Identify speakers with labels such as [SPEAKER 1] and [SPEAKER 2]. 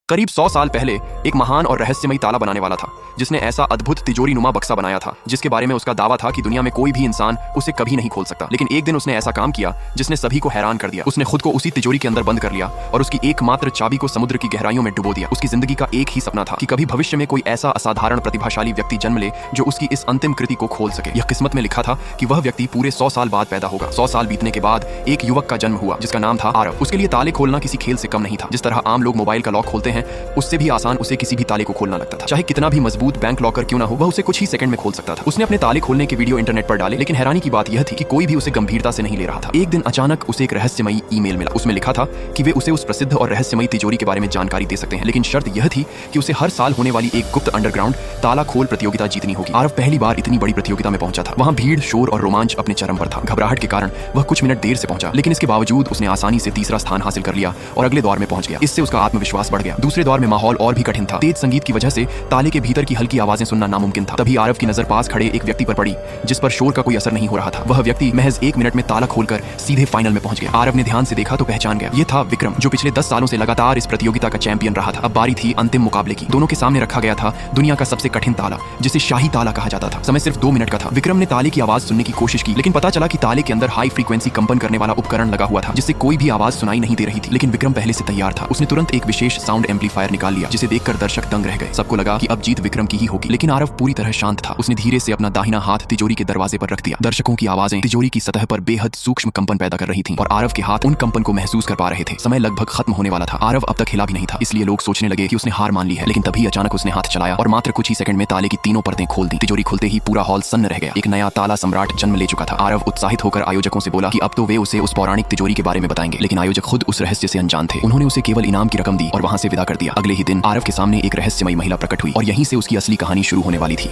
[SPEAKER 1] करीब 100 साल पहले एक महान और रहस्यमयी ताला बनाने वाला था जिसने ऐसा अद्भुत तिजोरी नुमा बक्सा बनाया था जिसके बारे में उसका दावा था कि दुनिया में कोई भी इंसान उसे कभी नहीं खोल सकता। लेकिन एक दिन उसने ऐसा काम किया जिसने सभी को हैरान कर दिया। उसने खुद को उसी तिजोरी के अंदर बंद कर लिया और उसकी एकमात्र चाबी को समुद्र की गहराइयों में डुबो दिया। उसकी जिंदगी का एक ही सपना था कि कभी भविष्य में कोई ऐसा असाधारण प्रतिभाशाली व्यक्ति जन्म ले जो उसकी इस अंतिम कृति को खोल सके। यह किस्मत में लिखा था कि वह व्यक्ति पूरे 100 साल बाद पैदा होगा। 100 साल बीतने के बाद एक युवक का जन्म हुआ जिसका नाम था आरव। उसके लिए ताले खोलना किसी खेल से कम नहीं था। जिस तरह आम लोग मोबाइल का लॉक खोलते हैं उससे भी आसान उसे किसी भी ताले को खोलना लगता था। चाहे कितना भी मजबूत बैंक लॉकर क्यों ना हो, वह उसे कुछ ही सेकंड में खोल सकता था। उसने अपने ताले खोलने के वीडियो इंटरनेट पर डाले, लेकिन हैरानी की बात यह थी कि कोई भी उसे गंभीरता से नहीं ले रहा था। एक दिन अचानक उसे एक रहस्यमयी ईमेल मिला। उसमें लिखा था कि वे उसे उस प्रसिद्ध और रहस्यमयी तिजोरी के बारे में जानकारी दे सकते हैं, लेकिन शर्त यह थी कि उसे हर साल होने वाली एक गुप्त अंडरग्राउंड ताला खोल प्रतियोगिता जीतनी होगी। आरव पहली बार इतनी बड़ी प्रतियोगिता में पहुंचा था। वहां भीड़, शोर और रोमांच अपने चरम पर था। घबराहट के कारण वह कुछ मिनट देर से पहुंचा, लेकिन इसके बावजूद उसने आसानी से तीसरा स्थान हासिल कर लिया और अगले दौर में पहुंच गया। इससे उसका आत्मविश्वास बढ़ गया। दूसरे दौर में माहौल और भी कठिन था। तेज संगीत की वजह से ताले के भीतर की हल्की आवाजें सुनना नामुमकिन था। तभी आरव की नजर पास खड़े एक व्यक्ति पर पड़ी जिस पर शोर का कोई असर नहीं हो रहा था। वह व्यक्ति महज 1 मिनट में ताला खोलकर सीधे फाइनल में पहुंच गया। आरव ने ध्यान से देखा तो पहचान गया। ये था विक्रम, जो पिछले 10 सालों से लगातार इस प्रतियोगिता का चैंपियन रहा था। अब बारी थी अंतिम मुकाबले की। दोनों के सामने रखा गया था दुनिया का सबसे कठिन ताला, जिसे शाही ताला कहा जाता था। समय सिर्फ 2 मिनट का था। विक्रम ने ताले की आवाज सुनने की कोशिश की, लेकिन पता चला कि ताले के अंदर हाई फ्रीक्वेंसी कंपन करने वाला उपकरण लगा हुआ था जिससे कोई भी आवाज सुनाई नहीं दे रही थी। लेकिन विक्रम पहले से तैयार था। उसने तुरंत एक विशेष साउंड एम्पलीफायर निकाल लिया, जिसे देखकर दर्शक दंग रह गए। सबको लगा कि अब जीत विक्रम की ही होगी, लेकिन आरव पूरी तरह शांत था। उसने धीरे से अपना दाहिना हाथ तिजोरी के दरवाजे पर रख दिया। दर्शकों की आवाजें तिजोरी की सतह पर बेहद सूक्ष्म कंपन पैदा कर रही थीं और आरव के हाथ उन कंपन को महसूस कर पा रहे थे। समय लगभग खत्म होने वाला था। आरव अब तक हिला भी नहीं था, इसलिए लोग सोचने लगे कि उसने हार मान ली है। लेकिन तभी अचानक उसने हाथ चलाया और मात्र कुछ ही सेकंड में ताले की तीनों परतें खोल दी। तिजोरी खुलते ही पूरा हॉल सन्न रह गया। एक नया ताला सम्राट जन्म ले चुका था। आरव उत्साहित होकर आयोजकों से बोला कि अब तो वे उसे उस पौराणिक तिजोरी के बारे में बताएंगे, लेकिन आयोजक खुद उस रहस्य से अनजान थे। उन्होंने उसे केवल इनाम की रकम दी और वहां से विदा कर दिया। अगले ही दिन आरव के सामने एक रहस्यमयी महिला प्रकट हुई और यहीं से उसकी असली कहानी शुरू होने वाली थी।